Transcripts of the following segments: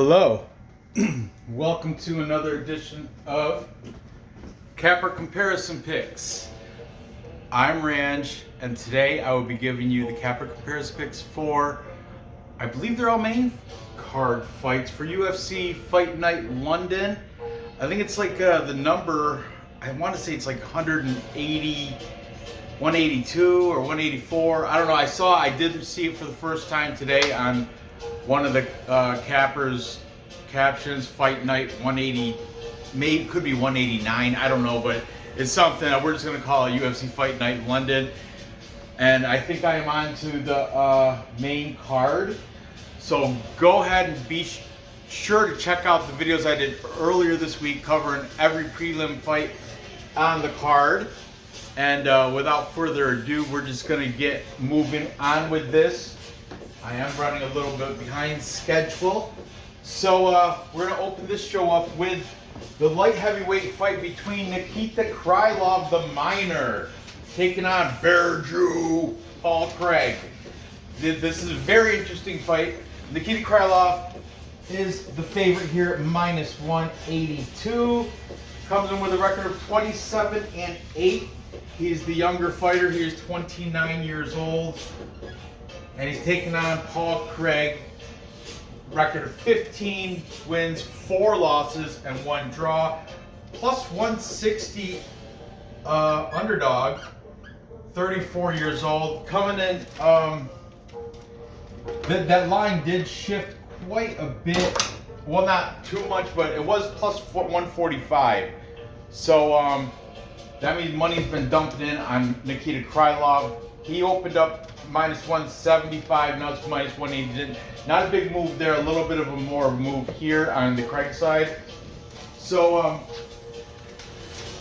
Hello, welcome to another edition of Capper Comparison Picks. I'm Ranj, and today I will be giving you the Capper Comparison Picks for, I believe they're all main card fights for UFC Fight Night London. I think it's like the number, I want to say it's like 180, 182 or 184. I don't know, I didn't see it for the first time today on one of the Capper's captions, Fight Night 180, maybe could be 189, I don't know, but it's something that we're just going to call it UFC Fight Night London. And I think I am on to the main card. So go ahead and be sure to check out the videos I did earlier this week covering every prelim fight on the card. And without further ado, we're just going to get moving on with this. I am running a little bit behind schedule. So we're going to open this show up with the light heavyweight fight between Nikita Krylov, the minor, taking on Bear Jew Paul Craig. This is a very interesting fight. Nikita Krylov is the favorite here at minus 182. Comes in with a record of 27-8. He's the younger fighter. He is 29 years old. And he's taking on Paul Craig. Record of 15 wins, 4 losses, and 1 draw. Plus 160 underdog. 34 years old. Coming in, that line did shift quite a bit. Well, not too much, but it was plus 145. So that means money's been dumped in on Nikita Krylov. He opened up minus 175, now it's minus 180. Not a big move there, a little bit of a more move here on the Craig side. So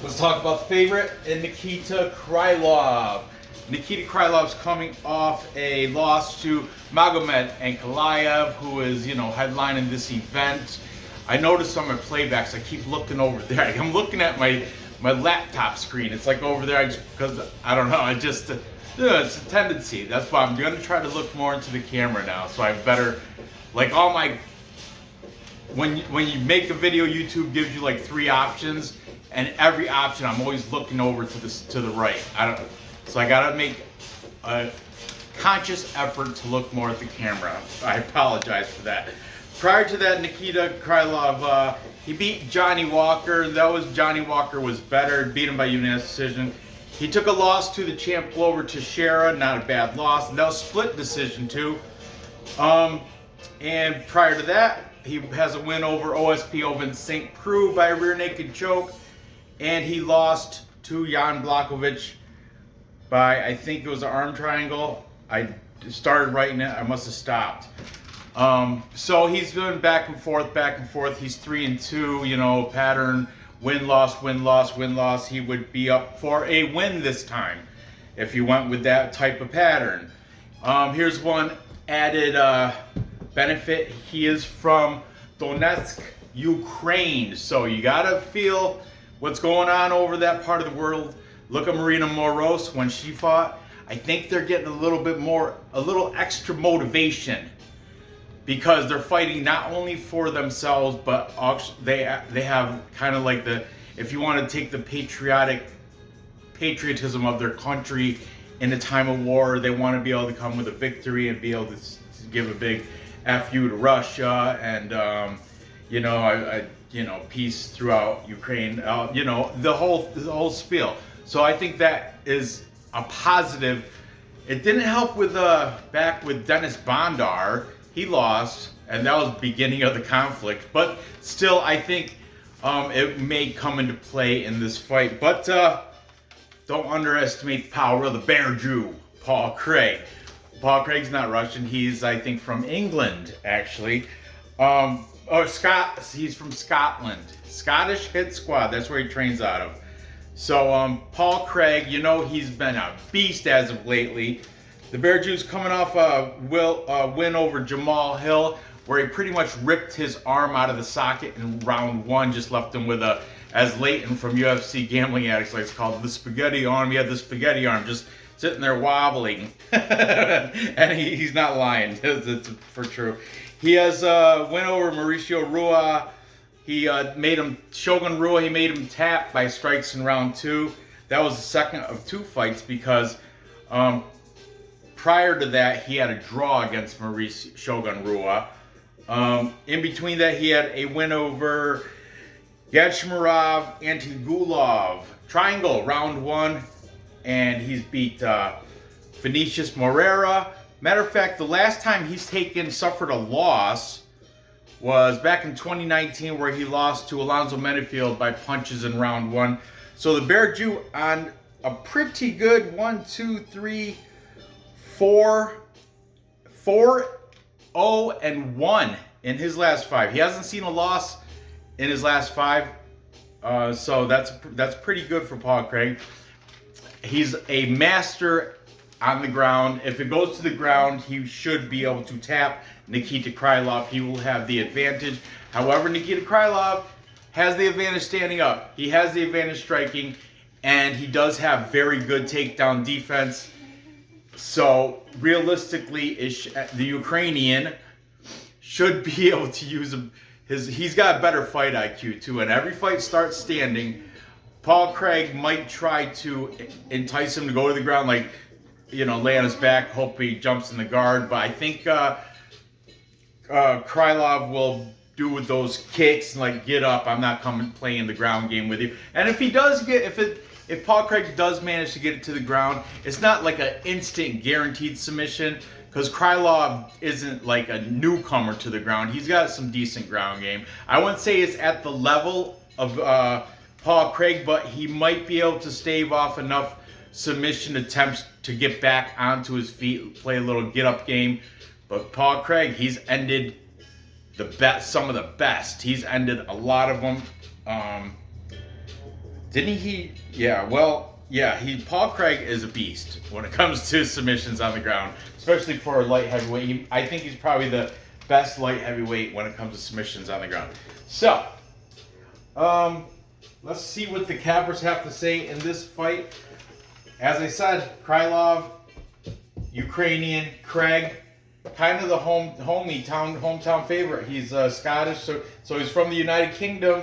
let's talk about the favorite, and Nikita Krylov. Nikita Krylov's coming off a loss to Magomed Ankalaev, who is, headlining this event. I noticed on my playbacks, I keep looking over there. I'm looking at my laptop screen. It's like over there, because I don't know, it's a tendency. That's why I'm going to try to look more into the camera now. So I better, like all my, when you make a video, YouTube gives you like 3 options, and every option I'm always looking over to the right. So I got to make a conscious effort to look more at the camera. I apologize for that. Prior to that, Nikita Krylov, he beat Johnny Walker. Johnny Walker was better, beat him by unanimous decision. He took a loss to the champ Glover Teixeira, not a bad loss. And that was split decision too. And prior to that, he has a win over OSP Oven St. Preux by a rear naked choke. And he lost to Jan Blachowicz by, I think it was an arm triangle. I started writing it, I must have stopped. So he's been back and forth. He's 3-2, pattern. Win, loss, win, loss, win, loss. He would be up for a win this time if he went with that type of pattern. Here's one added benefit. He is from Donetsk, Ukraine. So you gotta feel what's going on over that part of the world. Look at Marina Moros when she fought. I think they're getting a little extra motivation, because they're fighting not only for themselves, but also they have kind of like if you want to take the patriotism of their country in a time of war, they want to be able to come with a victory and be able to give a big FU to Russia and peace throughout Ukraine, the whole spiel. So I think that is a positive. It didn't help with back with Dennis Bondar. He lost, and that was the beginning of the conflict. But still, I think it may come into play in this fight. But don't underestimate the power of the Bear Jew, Paul Craig. Paul Craig's not Russian. He's, I think, from England, actually. He's from Scotland. Scottish Hit Squad. That's where he trains out of. So Paul Craig, he's been a beast as of lately. The Bear Jew's coming off a win over Jamal Hill, where he pretty much ripped his arm out of the socket in round 1, just left him with as Leighton from UFC Gambling Addicts likes to call it, the spaghetti arm. He had the spaghetti arm, just sitting there wobbling. And he's not lying, it's for true. He has a win over Mauricio Rua. He made him, Shogun Rua, he made him tap by strikes in round 2. That was the second of 2 fights because prior to that, he had a draw against Mauricio Shogun Rua. In between that, he had a win over Yachimurov, Antigulov, triangle, round 1. And he's beat Vinicius Moreira. Matter of fact, the last time he's suffered a loss was back in 2019 where he lost to Alonzo Menifield by punches in round 1. So the Bear Jew on a pretty good 4-0-1 in his last 5. He hasn't seen a loss in his last 5. So that's pretty good for Paul Craig. He's a master on the ground. If it goes to the ground, he should be able to tap Nikita Krylov. He will have the advantage. However, Nikita Krylov has the advantage standing up. He has the advantage striking, and he does have very good takedown defense. So realistically, the Ukrainian should be able to use him. He's got a better fight IQ too, and every fight starts standing. Paul Craig might try to entice him to go to the ground, like, lay on his back, hope he jumps in the guard. But I think Krylov will do with those kicks, like, get up, I'm not coming playing the ground game with you. And if he does if Paul Craig does manage to get it to the ground, it's not like an instant guaranteed submission, because Krylov isn't like a newcomer to the ground. He's got some decent ground game. I wouldn't say it's at the level of Paul Craig, but he might be able to stave off enough submission attempts to get back onto his feet, play a little get-up game. But Paul Craig, he's ended some of the best. He's ended a lot of them. Didn't he? Yeah, well, yeah, Paul Craig is a beast when it comes to submissions on the ground, especially for a light heavyweight. I think he's probably the best light heavyweight when it comes to submissions on the ground. So, let's see what the cappers have to say in this fight. As I said, Krylov, Ukrainian, Craig, kind of the hometown favorite. He's Scottish, so he's from the United Kingdom.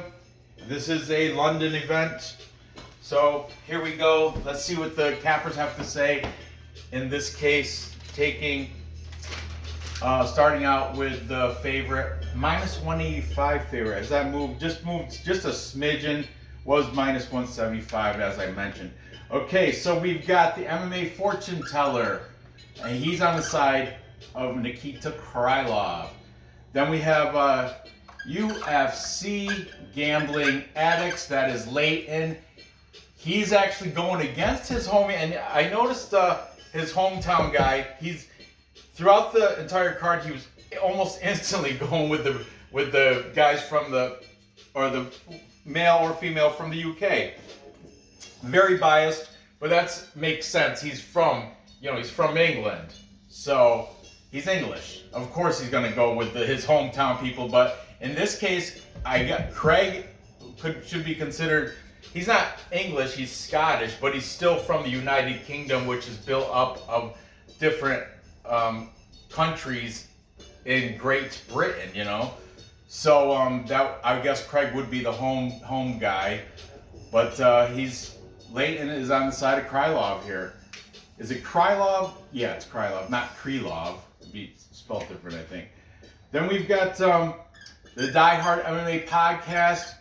This is a London event. So here we go. Let's see what the cappers have to say. In this case, starting out with the favorite, minus 185 favorite. As that moved just a smidgen, was minus 175 as I mentioned. Okay, so we've got the MMA fortune teller, and he's on the side of Nikita Krylov. Then we have UFC gambling addicts, that is Leighton. He's actually going against his homie, and I noticed his hometown guy. He's throughout the entire card, he was almost instantly going with the guys from the male or female from the UK. Very biased, but that makes sense. He's from England, so he's English. Of course, he's going to go with his hometown people. But in this case, Craig should be considered. He's not English. He's Scottish, but he's still from the United Kingdom, which is built up of different countries in Great Britain. So I guess Craig would be the home guy, but Leighton is on the side of Krylov here. Is it Krylov? Yeah, it's Krylov, not Krylov. It'd be spelled different, I think. Then we've got the Die Hard MMA podcast.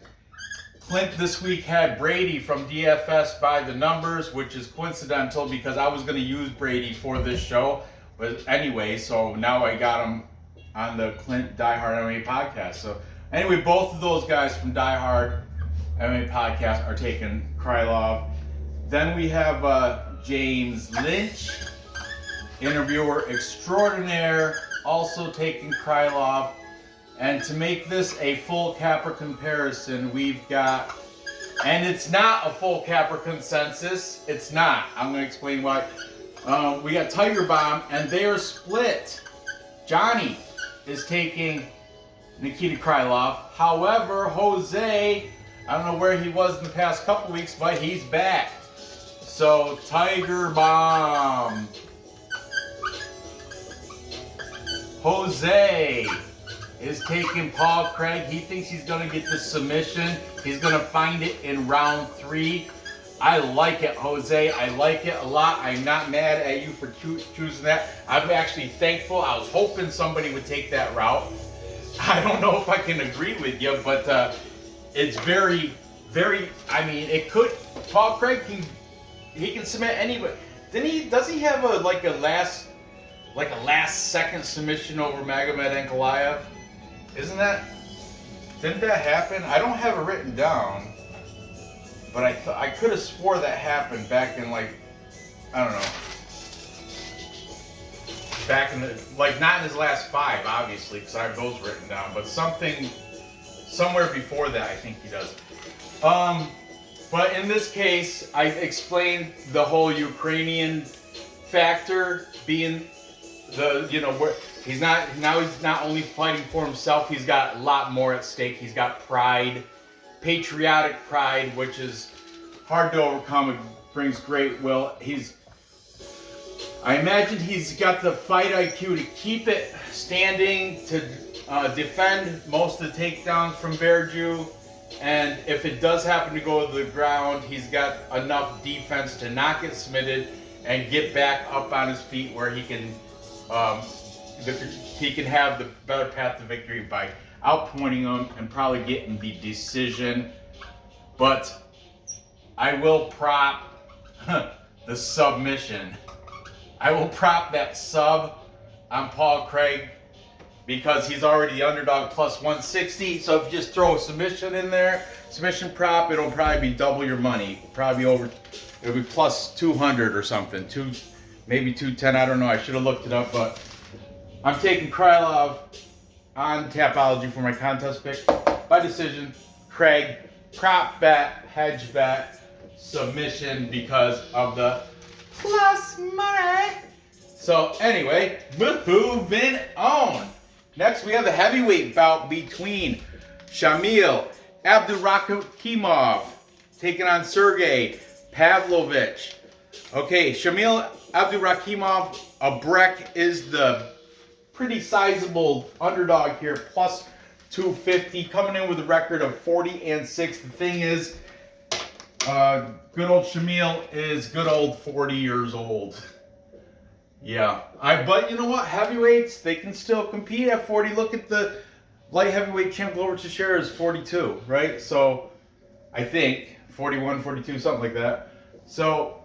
Clint this week had Brady from DFS by the numbers, which is coincidental because I was going to use Brady for this show. But anyway, so now I got him on the Clint Die Hard MMA podcast. So anyway, both of those guys from Die Hard MMA podcast are taking Krylov. Then we have James Lynch, interviewer extraordinaire, also taking Krylov. And to make this a full capper comparison, we've got, and it's not a full capper consensus, it's not. I'm going to explain why. We got Tiger Bomb, and they are split. Johnny is taking Nikita Krylov. However, Jose, I don't know where he was in the past couple weeks, but he's back. So, Tiger Bomb. Jose is taking Paul Craig. He thinks he's going to get the submission. He's going to find it in round 3. I like it, Jose. I like it a lot. I'm not mad at you for choosing that. I'm actually thankful. I was hoping somebody would take that route. I don't know if I can agree with you, but it's very, I mean, it could. Paul Craig can submit anybody. Does he have a last second submission over Magomed Ankalaev? Didn't that happen? I don't have it written down. But I could have swore that happened back in I don't know. Back in not in his last 5, obviously, because I have those written down. But somewhere before that, I think he does. But in this case, I explained the whole Ukrainian factor being where he's not only fighting for himself, he's got a lot more at stake. He's got pride. Patriotic pride, which is hard to overcome. It brings great will. I imagine he's got the fight IQ to keep it standing, to defend most of the takedowns from Berju, and if it does happen to go to the ground, he's got enough defense to not get submitted and get back up on his feet where he can have the better path to victory by outpointing him and probably getting the decision. But I will prop the submission. I will prop that sub on Paul Craig because he's already the underdog plus 160. So if you just throw a submission in there, submission prop, it'll probably be double your money. It'll be plus 200 or something. Maybe 210, I don't know. I should have looked it up, but I'm taking Krylov on Tapology for my contest pick by decision. Craig, prop bet, hedge bet, submission because of the plus money. So anyway, moving on. Next we have the heavyweight bout between Shamil Abdurakhimov taking on Sergey Pavlovich. Okay, Shamil Abdurakhimov, a Breck is the pretty sizable underdog here, plus 250, coming in with a record of 40-6. The thing is, good old Shamil is good old 40 years old. Yeah, but you know what? Heavyweights, they can still compete at 40. Look at the light heavyweight champ Gilbert is 42, right? So I think 41, 42, something like that. So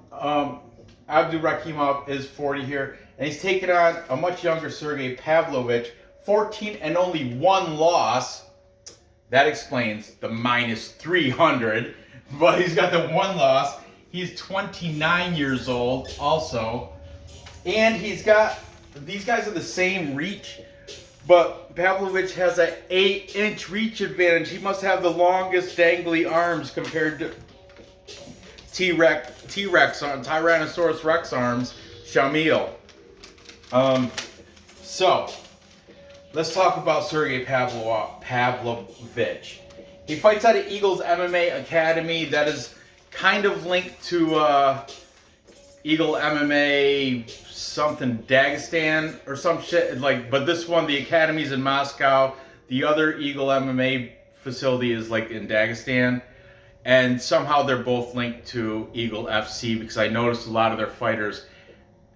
Abdurakhimov is 40 here, and he's taking on a much younger Sergey Pavlovich, 14 and only 1 loss. That explains the minus 300, but he's got the 1 loss. He's 29 years old also, and these guys are the same reach, but Pavlovich has an 8-inch reach advantage. He must have the longest dangly arms compared to T-Rex on Tyrannosaurus Rex arms, Shamil. So let's talk about Sergey Pavlovich. He fights out of Eagles MMA Academy. That is kind of linked to Eagle MMA something Dagestan or some shit but this one, the academy's in Moscow. The other Eagle MMA facility is in Dagestan. And somehow they're both linked to Eagle FC because I noticed a lot of their fighters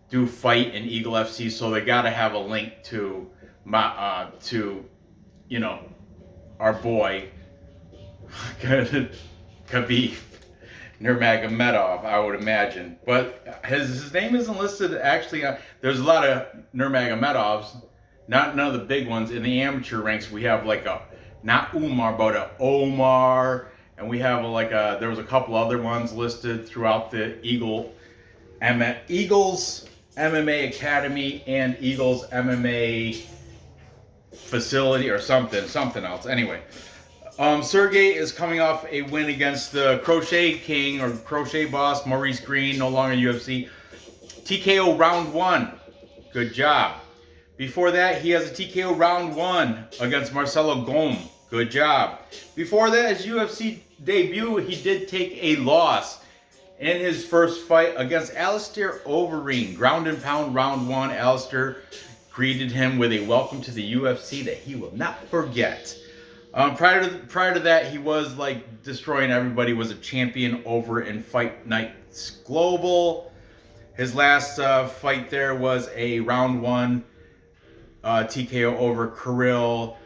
do fight in Eagle FC, so they got to have a link to our boy Khabib Nurmagomedov, I would imagine. But his name isn't listed actually. There's a lot of Nurmagomedovs, none of the big ones in the amateur ranks. We have not Umar, but a Omar. And we have there was a couple other ones listed throughout the Eagles MMA Academy and Eagles MMA facility or something else. Anyway, Sergey is coming off a win against the Crochet King or Crochet Boss, Maurice Green, no longer UFC. TKO round 1. Good job. Before that, he has a TKO round 1 against Marcelo Gom. Good job. Before that, his UFC debut, he did take a loss in his first fight against Alistair Overeem. Ground and pound round 1. Alistair greeted him with a welcome to the UFC that he will not forget. Prior to that, he was like destroying everybody. Was a champion over in Fight Nights Global. His last fight there was a round 1 TKO over Kirill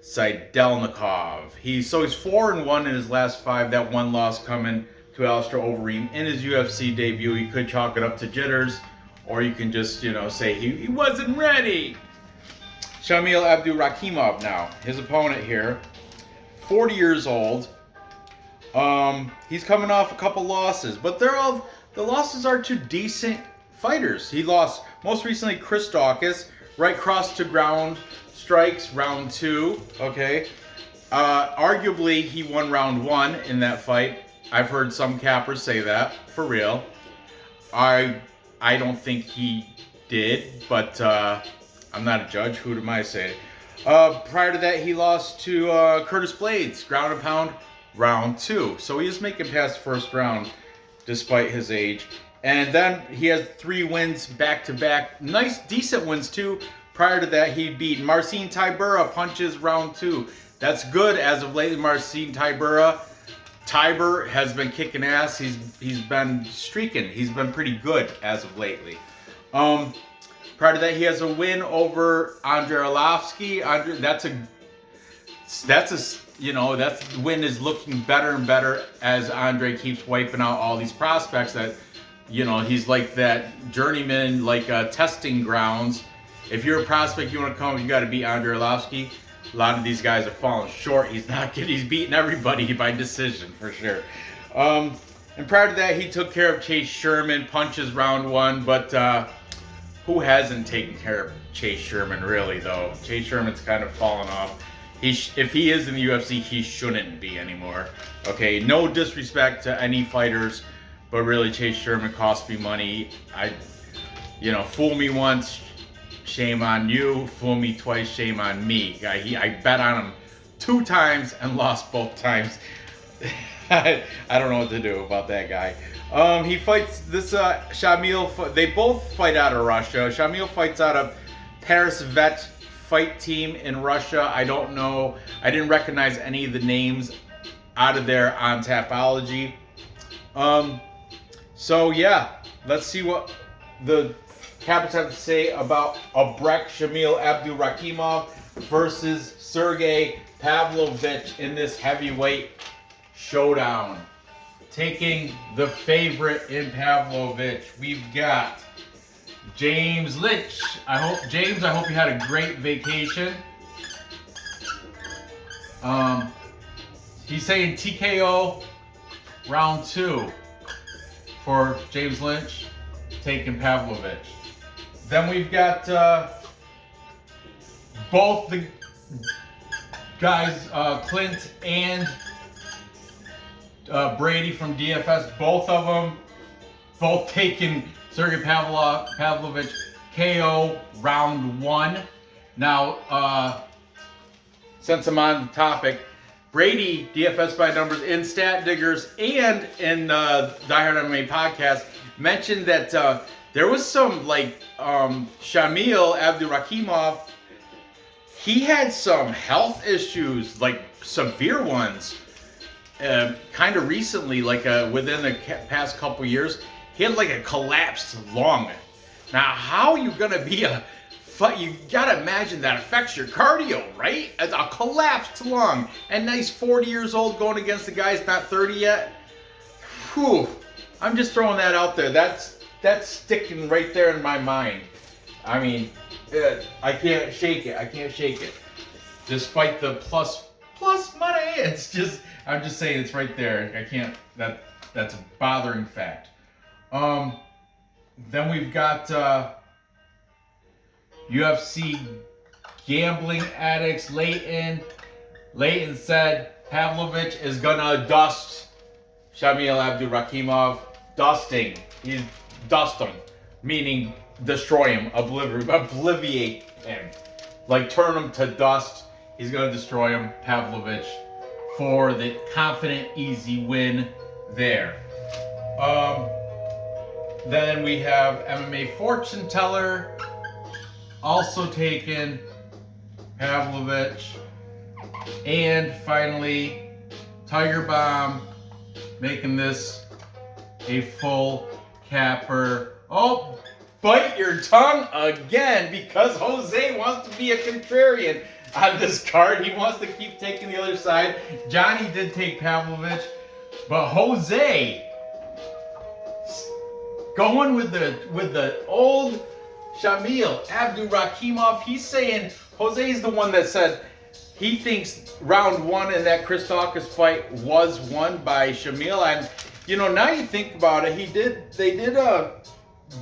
Sidelnikov. He's 4-1 in his last 5. That one loss coming to Alistair Overeem in his UFC debut. You could chalk it up to jitters, or you can just, say he wasn't ready. Shamil Abdurakhimov now, his opponent here, 40 years old. He's coming off a couple losses, but the losses are to decent fighters. He lost most recently Chris Dawkins, right cross to ground strikes, round 2. Okay, arguably he won round 1 in that fight. I've heard some cappers say that, for real. I don't think he did, but I'm not a judge. Who am I to say? Prior to that, he lost to Curtis Blades, ground and pound, round 2. So he is making past the first round, despite his age. And then he has 3 wins back-to-back. Nice, decent wins, too. Prior to that, he beat Marcin Tybura, punches, round 2. That's good as of lately, Marcin Tybura. Tiber has been kicking ass. He's been streaking. He's been pretty good as of lately. Prior to that, he has a win over Andrei Arlovsky. That win is looking better and better as Andre keeps wiping out all these prospects. That he's like that journeyman, like testing grounds. If you're a prospect, you want to come, you got to beat Andrei Arlovsky. A lot of these guys are falling short. He's beating everybody by decision for sure. And prior to that, he took care of Chase Sherman, punches round 1. But who hasn't taken care of Chase Sherman really though? Chase Sherman's kind of fallen off. If he is in the UFC, he shouldn't be anymore. Okay, no disrespect to any fighters, but really Chase Sherman cost me money. Fool me once, shame on you. Fool me twice, shame on me. I bet on him 2 times and lost both times. I don't know what to do about that guy. He fights this Shamil. They both fight out of Russia. Shamil fights out of Paris Vet Fight Team in Russia. I don't know. I didn't recognize any of the names out of there on Tapology. So yeah, let's see what the Captains have to say about Shamil Abdurakhimov versus Sergey Pavlovich in this heavyweight showdown. Taking the favorite in Pavlovich, we've got James Lynch. I hope you had a great vacation. He's saying TKO round 2 for James Lynch, taking Pavlovich. Then we've got both the guys, Clint and Brady from DFS, both of them, both taking Sergey Pavlovich KO round 1. Now, since I'm on the topic, Brady, DFS by numbers in Stat Diggers and in Die Hard MMA podcast, mentioned that there was some Shamil Abdurakhimov. He had some health issues, like severe ones. Kind of recently, within the past couple years, he had a collapsed lung. Now, how are you gonna be you gotta imagine that affects your cardio, right? As a collapsed lung, and now he's 40 years old going against the guy who's not 30 yet. Whew! I'm just throwing that out there. That's sticking right there in my mind. I mean, I can't shake it. Despite the plus money, I'm just saying it's right there. I can't. That's a bothering fact. Then we've got UFC gambling addicts. Leighton said Pavlovich is gonna dust Shamil Abdurakhimov. Dusting. He's dust him, meaning destroy him, obliviate him, turn him to dust. He's gonna destroy him, Pavlovich, for the confident, easy win there. Then we have MMA fortune teller also taken Pavlovich. And finally, Tiger Bomb making this a full capper. Oh, bite your tongue again, because Jose wants to be a contrarian on this card. He wants to keep taking the other side. Johnny did take Pavlovich, but Jose going with the old Shamil, Abdurakhimov. He's saying Jose's the one that said he thinks round one in that Chris Dawkins fight was won by Shamil. And you know, now you think about it, they did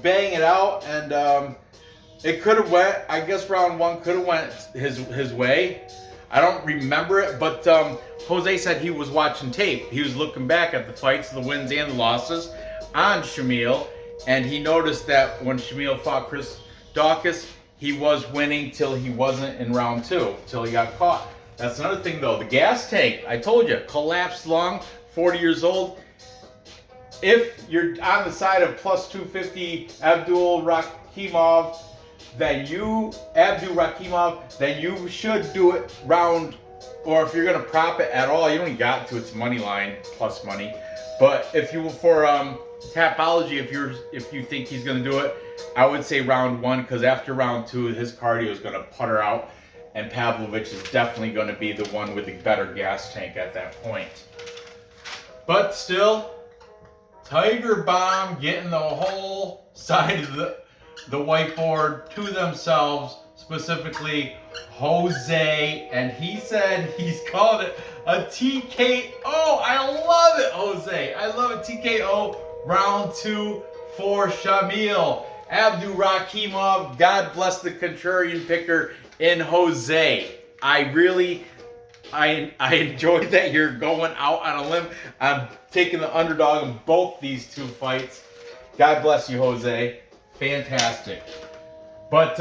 bang it out, and it could have went, I guess round one could have went his way. I don't remember it, but Jose said he was watching tape. He was looking back at the fights, the wins and the losses on Shamil, and he noticed that when Shamil fought Chris Dawkins, he was winning till he wasn't in round two, till he got caught. That's another thing though, the gas tank, I told you, collapsed lung, 40 years old. If you're on the side of plus 250 Abdulrakimov, then you should do it round, or if you're gonna prop it at all, you don't even got to, it's money line plus money. But if you for Tapology, if you think he's gonna do it, I would say round one, because after round two, his cardio is gonna putter out, and Pavlovich is definitely gonna be the one with the better gas tank at that point. But still, Tiger Bomb getting the whole side of the whiteboard to themselves, specifically Jose, and he said he's called it a TKO. I love it, Jose. I love it. TKO round two for Shamil. Abdurakhimov, God bless the contrarian picker in Jose. I enjoy that you're going out on a limb. I'm taking the underdog in both these two fights. God bless you, Jose. Fantastic. But,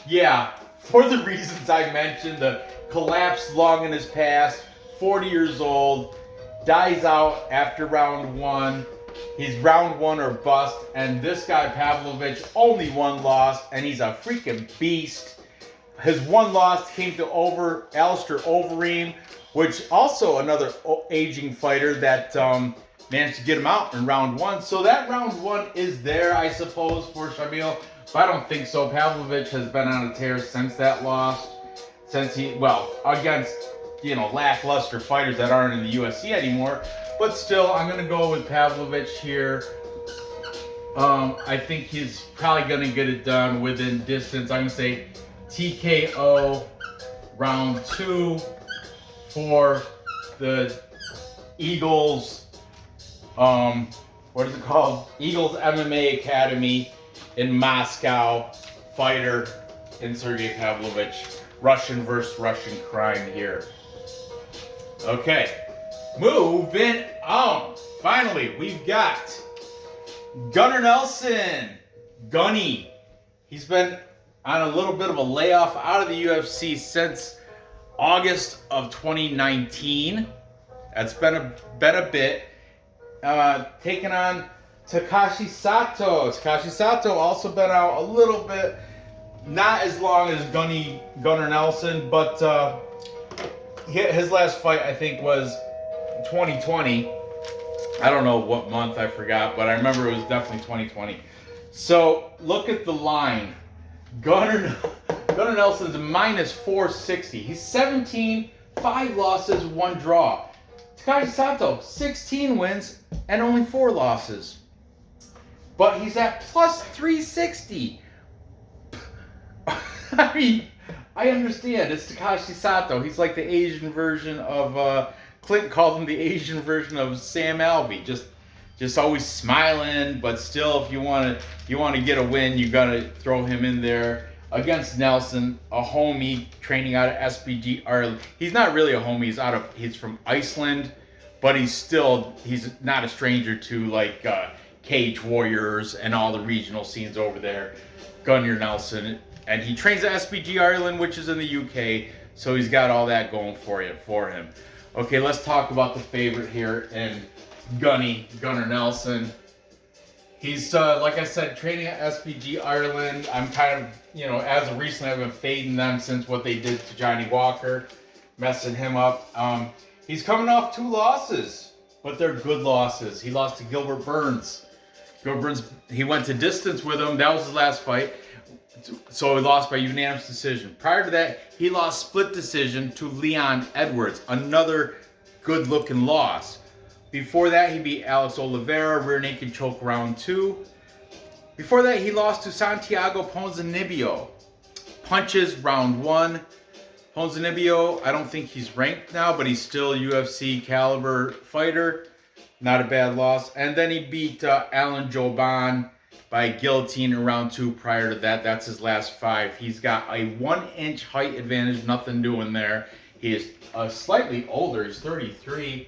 yeah, for the reasons I mentioned, the collapsed lung in his past, 40 years old, dies out after round one. He's round one or bust. And this guy, Pavlovich, only one loss, and he's a freaking beast. His one loss came to Alistair Overeem, which also another aging fighter that managed to get him out in round one. So that round one is there, I suppose, for Shamil. But I don't think so. Pavlovich has been on a tear since that loss. Against, lackluster fighters that aren't in the UFC anymore. But still, I'm going to go with Pavlovich here. I think he's probably going to get it done within distance. I'm going to say TKO round two for the Eagles, what is it called? Eagles MMA Academy in Moscow fighter in Sergey Pavlovich. Russian versus Russian crime here. Okay, moving on. Finally, we've got Gunnar Nelson, Gunny. He's been on a little bit of a layoff out of the UFC since August of 2019. That's been a bit. Taking on Takashi Sato. Takashi Sato also been out a little bit, not as long as Gunnar Nelson, but his last fight I think was 2020. I don't know what month, I forgot, but I remember it was definitely 2020. So look at the line. Gunnar Nelson's minus 460. He's 17, 5 losses, 1 draw. Takashi Sato, 16 wins and only 4 losses. But he's at plus 360. I mean, I understand. It's Takashi Sato. He's like the Asian version of, Clinton called him the Asian version of Sam Alvey. Just always smiling, but still, if you want to get a win, you gotta throw him in there against Nelson, a homie training out of SBG Ireland. He's not really a homie. He's from Iceland, but he's not a stranger to like Cage Warriors and all the regional scenes over there. Gunnier Nelson, and he trains at SBG Ireland, which is in the UK. So he's got all that going for him. Okay, let's talk about the favorite here and Gunnar Nelson. He's, like I said, training at SPG Ireland. I'm kind of, as of recently, I've been fading them since what they did to Johnny Walker, messing him up. He's coming off 2 losses, but they're good losses. He lost to Gilbert Burns. Gilbert Burns, he went to distance with him. That was his last fight. So he lost by unanimous decision. Prior to that, he lost split decision to Leon Edwards. Another good-looking loss. Before that, he beat Alex Oliveira, rear naked choke round 2. Before that, he lost to Santiago Ponzinibbio. Punches round 1. Ponzinibbio, I don't think he's ranked now, but he's still a UFC caliber fighter. Not a bad loss. And then he beat Alan Joban by guillotine in round 2. Prior to that, that's his last 5. He's got a 1-inch height advantage, nothing doing there. He is slightly older, he's 33,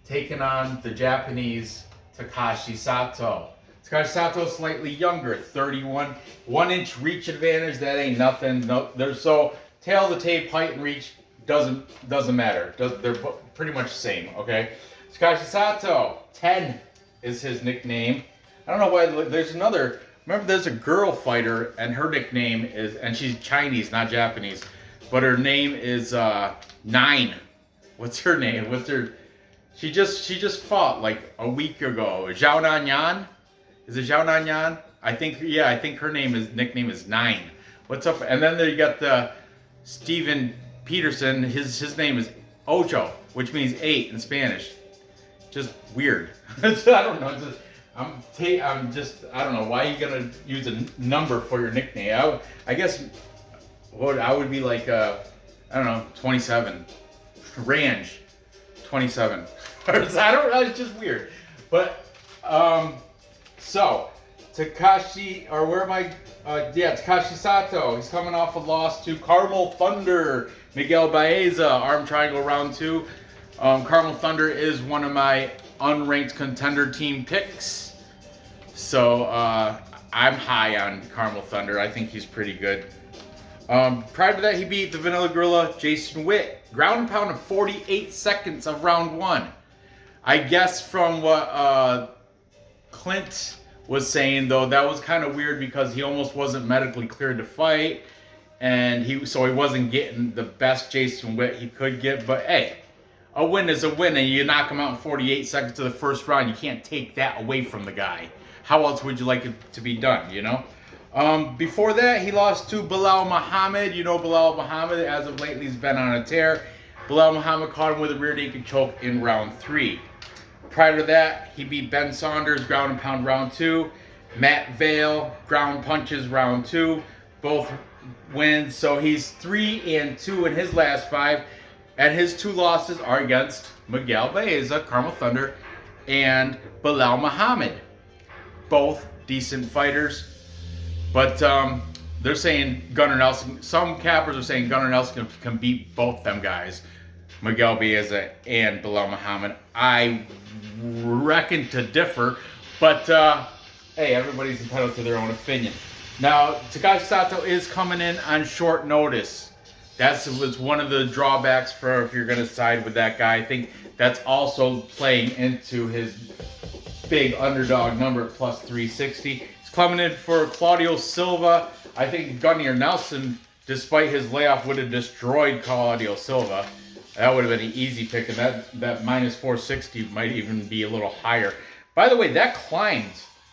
taking on the Japanese Takashi Sato. Takashi Sato slightly younger, 31, 1-inch reach advantage, that ain't nothing. No, so tail of the tape, height and reach doesn't matter. They're pretty much the same, okay? Takashi Sato, 10 is his nickname. I don't know why, there's another, remember there's a girl fighter and her nickname is, and she's Chinese, not Japanese, but her name is 9. What's her name? She just fought like a week ago. Zhao Nanyan? Is it Zhao Nanyan? I think her nickname is 9. What's up? And then there you got the Steven Peterson. His name is Ocho, which means 8 in Spanish. Just weird. I don't know. I don't know why you're gonna use a number for your nickname. I guess I would be like I don't know, 27. Range 27. I don't know, it's just weird. But so Takashi, or where am I? Takashi Sato. He's coming off a loss to Carmel Thunder. Miguel Baeza, arm triangle round 2. Carmel Thunder is one of my unranked contender team picks. So I'm high on Carmel Thunder. I think he's pretty good. Prior to that, he beat the Vanilla Gorilla Jason Witt. Ground and pound of 48 seconds of round 1. I guess from what Clint was saying, though, that was kind of weird because he almost wasn't medically cleared to fight. And he wasn't getting the best Jason Witt he could get. But hey, a win is a win, and you knock him out in 48 seconds to the first round. You can't take that away from the guy. How else would you like it to be done, Before that, he lost to Bilal Muhammad. Bilal Muhammad, as of lately, has been on a tear. Bilal Muhammad caught him with a rear naked choke in round 3. Prior to that, he beat Ben Saunders, ground and pound round 2. Matt Vale, ground punches round 2. Both wins. So he's 3-2 in his last 5. And his 2 losses are against Miguel Baeza, Carmel Thunder, and Bilal Muhammad. Both decent fighters. But they're saying Gunnar Nelson, some cappers are saying Gunnar Nelson can beat both them guys, Miguel Baeza and Bilal Muhammad. I reckon to differ, but hey, everybody's entitled to their own opinion. Now, Takashi Sato is coming in on short notice. That was one of the drawbacks for if you're going to side with that guy. I think that's also playing into his big underdog number at plus 360. He's coming in for Claudio Silva. I think Gunnier Nelson, despite his layoff, would have destroyed Claudio Silva. That would have been an easy pick, and that minus 460 might even be a little higher. By the way, that climbed.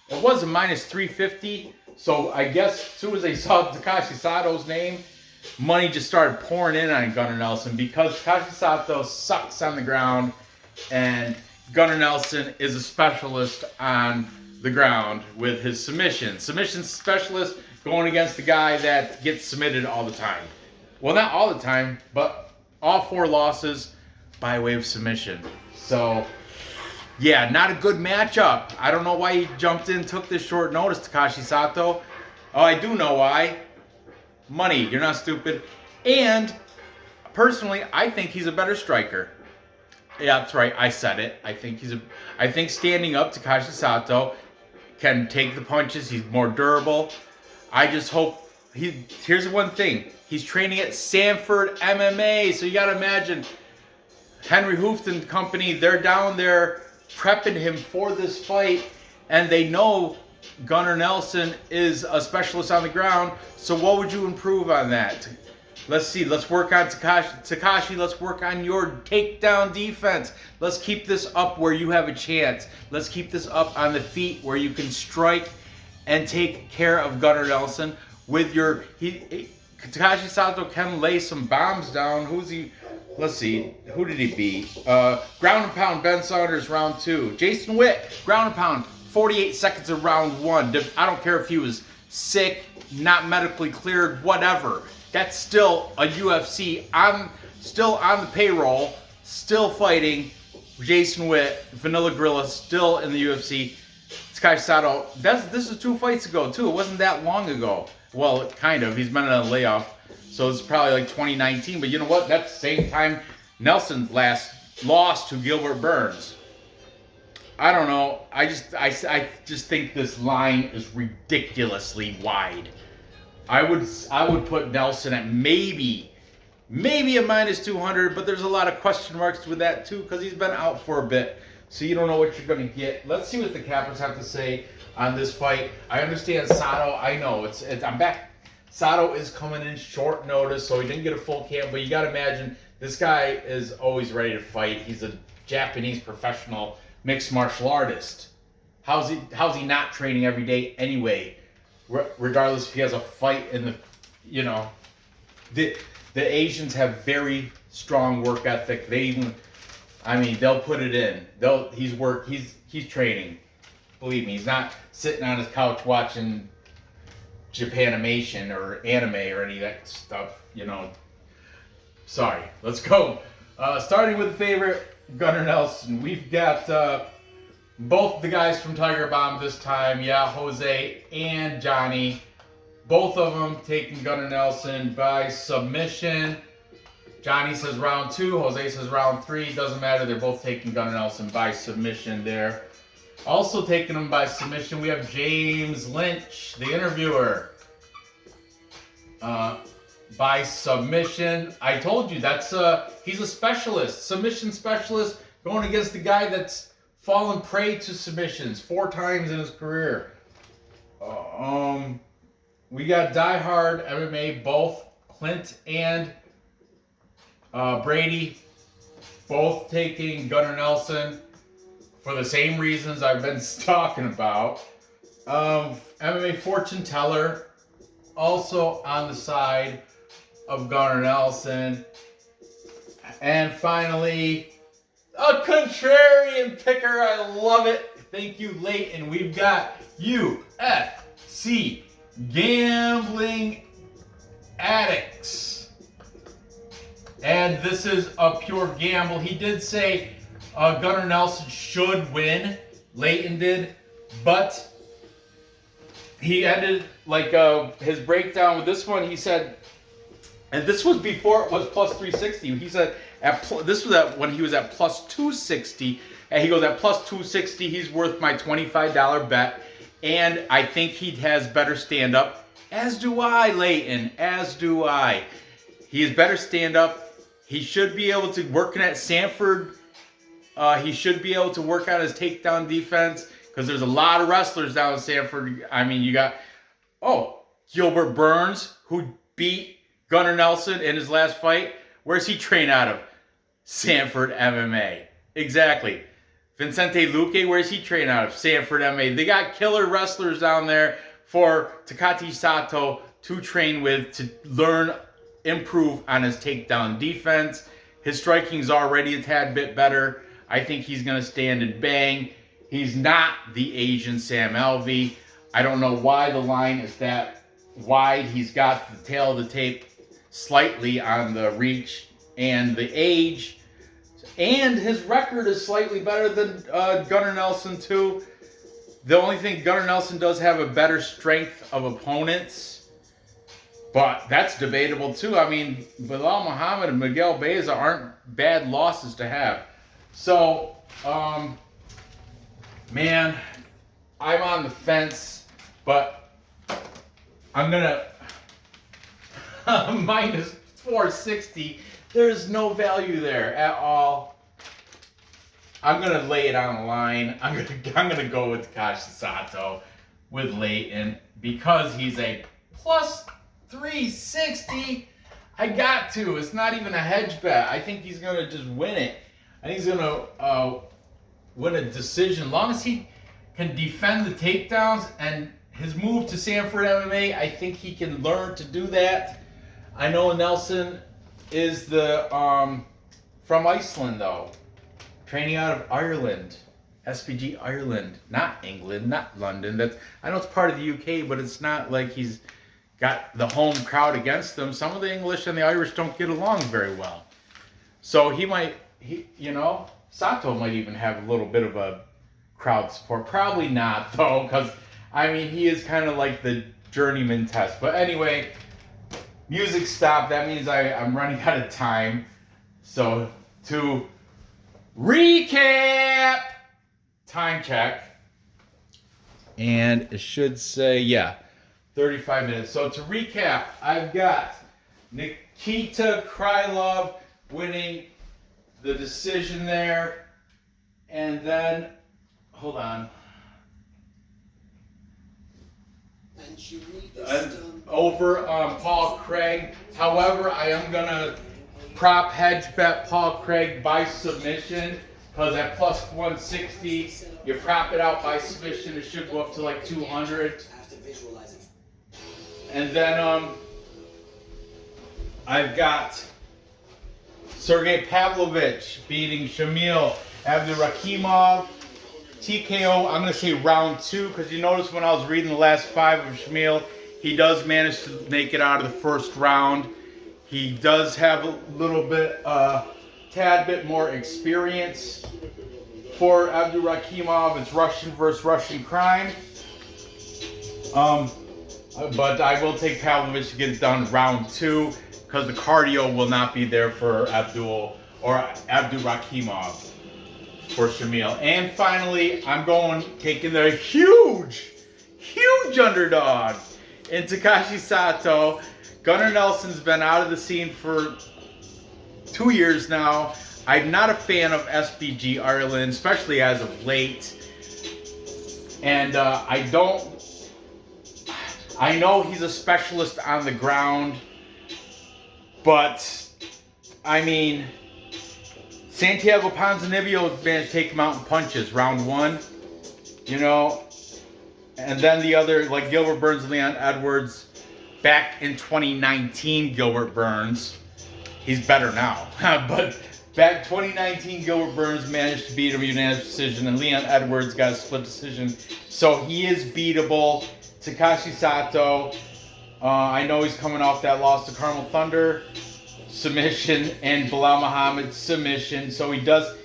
It was a minus 350, so I guess as soon as they saw Takashi Sato's name, money just started pouring in on Gunnar Nelson because Takashi Sato sucks on the ground, and Gunnar Nelson is a specialist on the ground with his submission. Submission specialist going against the guy that gets submitted all the time. Well, not all the time, but all 4 losses by way of submission. So, yeah, not a good matchup. I don't know why he jumped in, took this short notice, Takashi Sato. Oh, I do know why. Money, you're not stupid. And personally, I think he's a better striker. Yeah, that's right. I said it. I think standing up, Takashi Sato can take the punches. He's more durable. I just hope here's one thing. He's training at Sanford MMA, so you got to imagine Henry Hooft and company, they're down there prepping him for this fight, and they know Gunnar Nelson is a specialist on the ground. So what would you improve on that? Let's see. Let's work on Takashi. Let's work on your takedown defense. Let's keep this up where you have a chance. Let's keep this up on the feet where you can strike and take care of Gunnar Nelson. With your Takashi Sato can lay some bombs down. Who's he? Let's see. Who did he beat? Ground and pound, Ben Saunders, round 2. Jason Witt, ground and pound, 48 seconds of round 1. I don't care if he was sick, not medically cleared, whatever. That's still a UFC. I'm still on the payroll, still fighting. Jason Witt, Vanilla Gorilla, still in the UFC. Takashi Sato, this is 2 fights ago, too. It wasn't that long ago. Well, kind of. He's been on a layoff. So it's probably like 2019. But you know what? That's the same time Nelson's last lost to Gilbert Burns. I don't know. I just think this line is ridiculously wide. I would put Nelson at maybe a minus 200, but there's a lot of question marks with that too because he's been out for a bit. So you don't know what you're going to get. Let's see what the cappers have to say on this fight. I understand Sato. I know I'm back. Sato is coming in short notice, so he didn't get a full camp. But you got to imagine this guy is always ready to fight. He's a Japanese professional mixed martial artist. How's he not training every day anyway? Regardless if he has a fight in the, the Asians have very strong work ethic. They'll put it in. He's training. Believe me, he's not sitting on his couch watching Japanimation or anime or any of that stuff, Sorry, let's go. Starting with the favorite, Gunnar Nelson. We've got both the guys from Tiger Bomb this time. Yeah, Jose and Johnny. Both of them taking Gunnar Nelson by submission. Johnny says round 2. Jose says round 3. Doesn't matter. They're both taking Gunnar Nelson by submission there. Also taking him by submission, we have James Lynch, the interviewer. By submission. I told you, he's a specialist. Submission specialist going against the guy that's fallen prey to submissions 4 times in his career. We got diehard MMA, both Clint and Brady, both taking Gunnar Nelson for the same reasons I've been talking about. MMA fortune teller also on the side of Gunnar Nelson. And finally, a contrarian picker. I love it. Thank you, Leighton. We've got UFC Gambling Addicts. And this is a pure gamble. He did say Gunnar Nelson should win. Leighton did. But he ended his breakdown with this one. He said, and this was before it was plus 360. He said this was when he was at plus 260. And he goes, at plus 260, he's worth my $25 bet. And I think he has better stand-up. As do I, Leighton. As do I. He has better stand-up. He should be able to, working at Sanford, he should be able to work on his takedown defense. Because there's a lot of wrestlers down in Sanford. I mean, you got, Gilbert Burns, who beat Gunnar Nelson in his last fight. Where's he train out of? Sanford MMA. Exactly. Vincente Luque, where's he train out of? Sanford MMA. They got killer wrestlers down there for Takashi Sato to train with, to learn, improve on his takedown defense. His striking's already a tad bit better. I think he's going to stand and bang. He's not the Asian Sam Alvey. I don't know why the line is that wide. He's got the tail of the tape slightly on the reach and the age. And his record is slightly better than Gunnar Nelson, too. The only thing, Gunnar Nelson does have a better strength of opponents. But that's debatable, too. I mean, Bilal Muhammad and Miguel Baeza aren't bad losses to have. So, man, I'm on the fence, but I'm going to minus 460. There's no value there at all. I'm gonna lay it on the line. I'm gonna go with Takashi Sato with Leighton because he's a plus 360. I got to. It's not even a hedge bet. I think he's gonna just win it. I think he's gonna win a decision. As long as he can defend the takedowns and his move to Sanford MMA, I think he can learn to do that. I know Nelson is the from Iceland though, training out of Ireland, SPG Ireland, not England, not London. That's, I know it's part of the UK, but it's not like he's got the home crowd against him. Some of the English and the Irish don't get along very well, so Sato might even have a little bit of a crowd support. Probably not though, because I mean he is kind of like the journeyman test. But anyway, music stopped. That means I'm running out of time. So to recap, time check, and it should say 35 minutes. So to recap, I've got Nikita Krylov winning the decision there, and then hold on. Over Paul Craig. However, I am gonna prop hedge bet Paul Craig by submission, because at plus 160, you prop it out by submission, it should go up to like 200. And then I've got Sergey Pavlovich beating Shamil, Abdurakhimov, TKO. I'm going to say round 2, because you notice when I was reading the last 5 of Shamil, he does manage to make it out of the first round. He does have a little bit, tad bit more experience. For Abdurakhimov, it's Russian versus Russian crime. But I will take Pavlovich to get it done round 2, because the cardio will not be there for Abdurakhimov for Shamil. And finally, I'm taking the huge underdog in Takashi Sato. Gunnar Nelson's been out of the scene for 2 years now. I'm not a fan of SBG Ireland, especially as of late. And I know he's a specialist on the ground, but I mean, Santiago Ponzinibbio managed to take him out in punches round 1, and then the other, like Gilbert Burns and Leon Edwards, back in 2019, Gilbert Burns, he's better now, but back 2019, Gilbert Burns managed to beat him unanimous decision, and Leon Edwards got a split decision, so he is beatable. Takashi Sato, I know he's coming off that loss to Carmel Thunder submission and Bilal Muhammad submission, so he does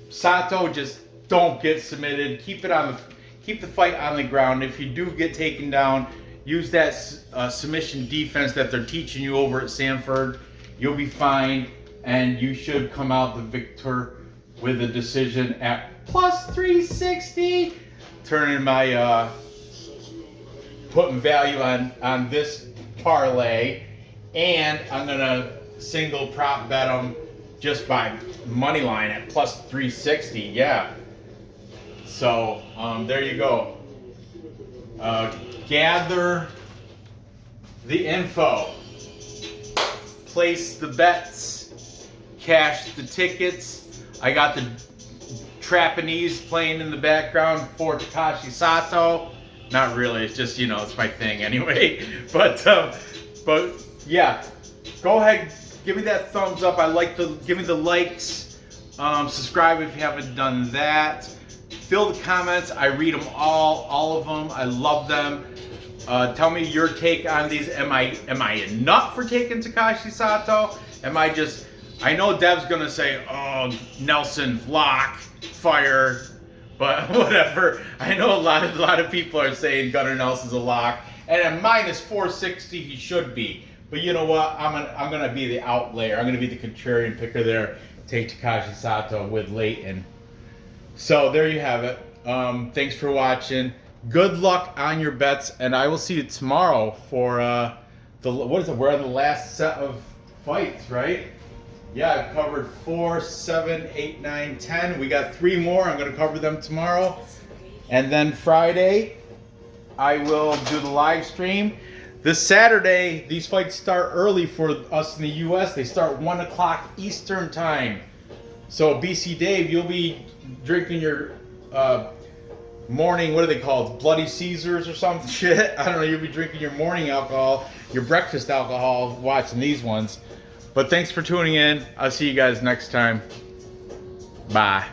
Sato, just don't get submitted. Keep the fight on the ground. If you do get taken down, use that submission defense that they're teaching you over at Sanford. You'll be fine, and you should come out the victor with a decision at plus 360. Turning my putting value on this parlay, and I'm gonna single prop bet them just by money line at plus 360. Yeah. So there you go. Gather the info, place the bets, cash the tickets. I got the Trapanese playing in the background for Takashi Sato. Not really, it's just, it's my thing anyway. But yeah, go ahead, give me that thumbs up. Give me the likes. Subscribe if you haven't done that. Fill the comments. I read them all of them. I love them. Tell me your take on these. Am I a nut for taking Takashi Sato? I know Dev's gonna say, oh, Nelson, lock, fire. But whatever, I know a lot of people are saying Gunnar Nelson's a lock, and at minus 460 he should be. But you know what? I'm gonna be the outlier. I'm gonna be the contrarian picker there. Take Takashi Sato with Leighton. So there you have it. Thanks for watching. Good luck on your bets, and I will see you tomorrow for what is it? We're on the last set of fights, right? Yeah, I've covered 4, 7, 8, 9, 10. We got 3 more. I'm going to cover them tomorrow. And then Friday, I will do the live stream. This Saturday, these fights start early for us in the U.S. They start 1 o'clock Eastern time. So BC Dave, you'll be drinking your morning, what are they called? Bloody Caesars or some shit? I don't know, you'll be drinking your morning alcohol, your breakfast alcohol, watching these ones. But thanks for tuning in. I'll see you guys next time. Bye.